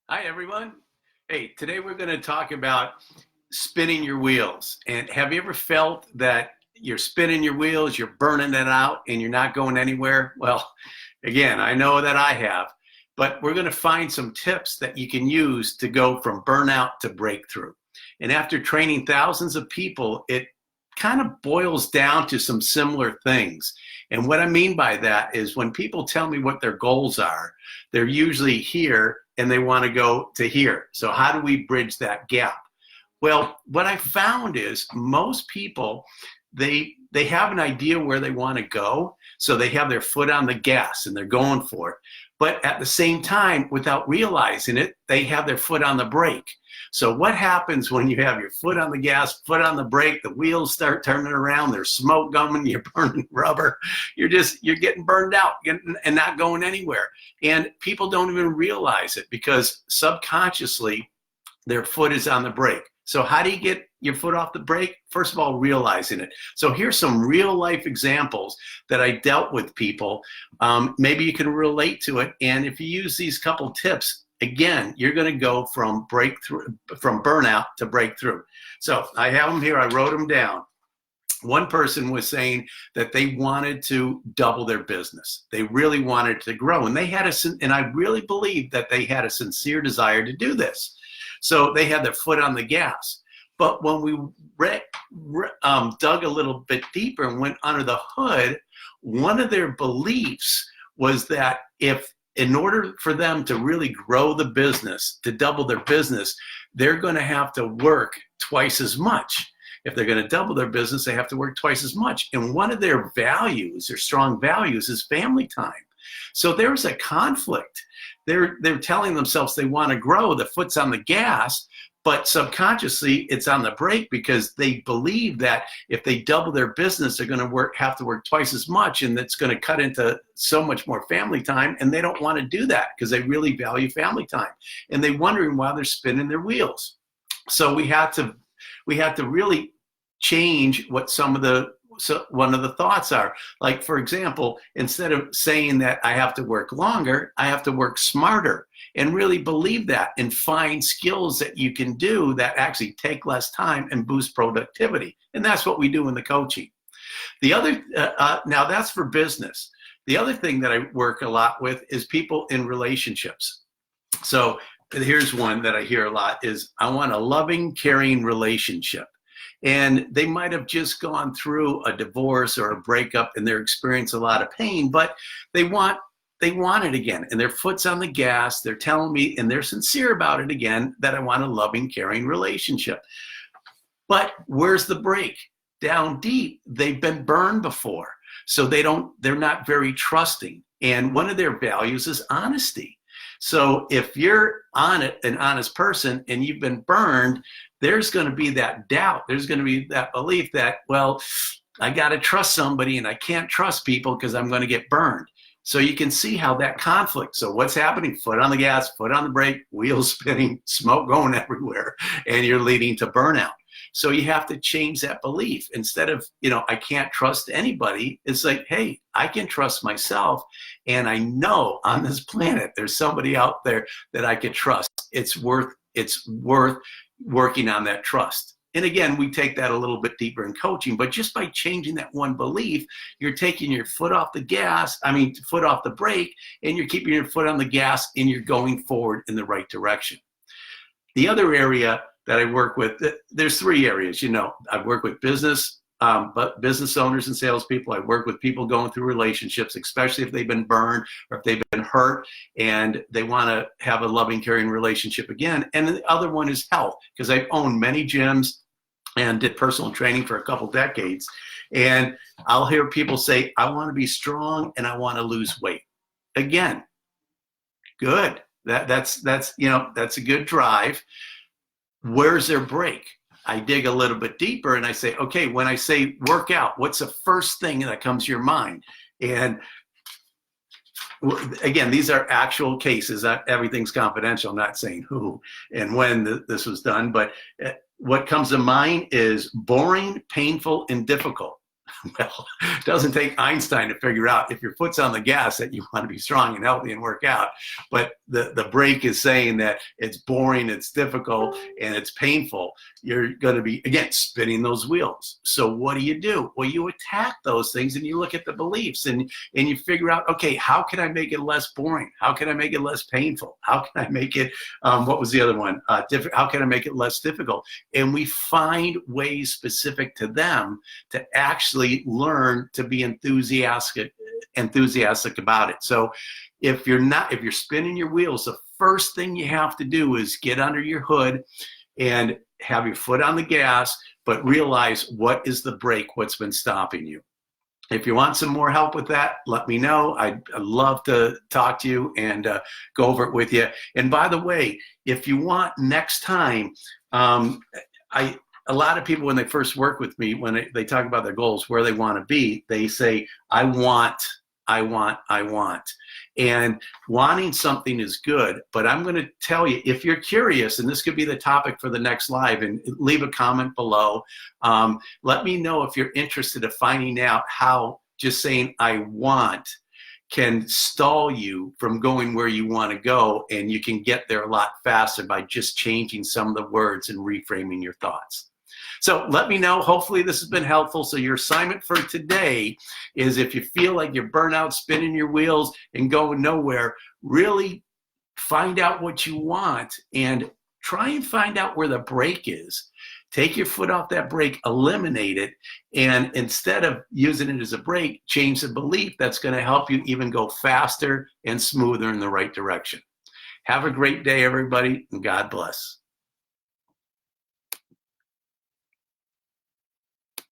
Hi, everyone. Hey, today we're going to talk about spinning your wheels. And have you ever felt that you're spinning your wheels, you're burning it out, and you're not going anywhere? Well, again, I know that I have, but we're going to find some tips that you can use to go from burnout to breakthrough. And after training thousands of people, it kind of boils down to some similar things. And what I mean by that is when people tell me what their goals are, they're usually here and they want to go to here. So how do we bridge that gap? Well, what I found is most people, they have an idea where they want to go, so they have their foot on the gas and they're going for it. But at the same time, without realizing it, they have their foot on the brake. So what happens when you have your foot on the gas, foot on the brake, the wheels start turning around, there's smoke coming, you're burning rubber, you're getting burned out and not going anywhere. And people don't even realize it because subconsciously their foot is on the brake. So how do you get your foot off the brake? First of all, realizing it. So here's some real life examples that I dealt with people. Maybe you can relate to it. And if you use these couple tips, again, you're going to go from burnout to breakthrough. So I have them here. I wrote them down. One person was saying that they wanted to double their business. They really wanted to grow. And and I really believe that they had a sincere desire to do this. So they had their foot on the gas. But when we dug a little bit deeper and went under the hood, one of their beliefs was that in order for them to really grow the business, to double their business, they're going to have to work twice as much. If they're going to double their business, they have to work twice as much. And one of their values, their strong values, is family time. So there's a conflict. They're telling themselves they want to grow, the foot's on the gas, but subconsciously it's on the brake because they believe that if they double their business, they're going to have to work twice as much, and that's going to cut into so much more family time, and they don't want to do that because they really value family time. And they're wondering why they're spinning their wheels. So we had to really change what one of the thoughts are. Like, for example, instead of saying that I have to work longer, I have to work smarter, and really believe that and find skills that you can do that actually take less time and boost productivity. And that's what we do in the coaching. The other, now that's for business. The other thing that I work a lot with is people in relationships. So here's one that I hear a lot is, I want a loving, caring relationship. And they might have just gone through a divorce or a breakup and they're experiencing a lot of pain, but they want it again. And their foot's on the gas. They're telling me, and they're sincere about it again, that I want a loving, caring relationship. But where's the break? Down deep, they've been burned before. So they're not very trusting. And one of their values is honesty. So if you're an honest person and you've been burned, there's going to be that doubt. There's going to be that belief that, well, I got to trust somebody and I can't trust people because I'm going to get burned. So you can see how that conflict. So what's happening? Foot on the gas, foot on the brake, wheels spinning, smoke going everywhere, and you're leading to burnout. So you have to change that belief. Instead of, I can't trust anybody, it's like, hey, I can trust myself. And I know on this planet, there's somebody out there that I can trust. It's worth working on that trust. And again, we take that a little bit deeper in coaching, but just by changing that one belief, you're taking your foot off the brake, and you're keeping your foot on the gas, and you're going forward in the right direction. The other area that I work with, there's three areas. I work with business owners and salespeople. I work with people going through relationships, especially if they've been burned or if they've been hurt and they want to have a loving, caring relationship again. And the other one is health, because I've owned many gyms and did personal training for a couple decades. And I'll hear people say, I want to be strong and I want to lose weight. Again, good. That's a good drive. Where's their break? I dig a little bit deeper and I say, okay, when I say workout, what's the first thing that comes to your mind? And again, these are actual cases. Everything's confidential. I'm not saying who and when this was done, but what comes to mind is boring, painful, and difficult. Well, it doesn't take Einstein to figure out if your foot's on the gas that you want to be strong and healthy and work out. But the brake is saying that it's boring, it's difficult, and it's painful. You're going to be, again, spinning those wheels. So what do? Well, you attack those things and you look at the beliefs and you figure out, okay, how can I make it less boring? How can I make it less painful? How can I make it, what was the other one? How can I make it less difficult? And we find ways specific to them to actually learn to be enthusiastic about it. So if you're spinning your wheels, the first thing you have to do is get under your hood and have your foot on the gas, but realize what is the brake, what's been stopping you. If you want some more help with that, let me know. I'd love to talk to you and go over it with you. And by the way, if you want next time, a lot of people, when they first work with me, when they talk about their goals, where they want to be, they say, I want. And wanting something is good, but I'm going to tell you, if you're curious, and this could be the topic for the next live, and leave a comment below. Let me know if you're interested in finding out how just saying I want can stall you from going where you want to go, and you can get there a lot faster by just changing some of the words and reframing your thoughts. So let me know. Hopefully this has been helpful. So your assignment for today is, if you feel like you're burnt out, spinning your wheels and going nowhere, really find out what you want and try and find out where the brake is. Take your foot off that brake, eliminate it, and instead of using it as a brake, change the belief that's going to help you even go faster and smoother in the right direction. Have a great day, everybody, and God bless.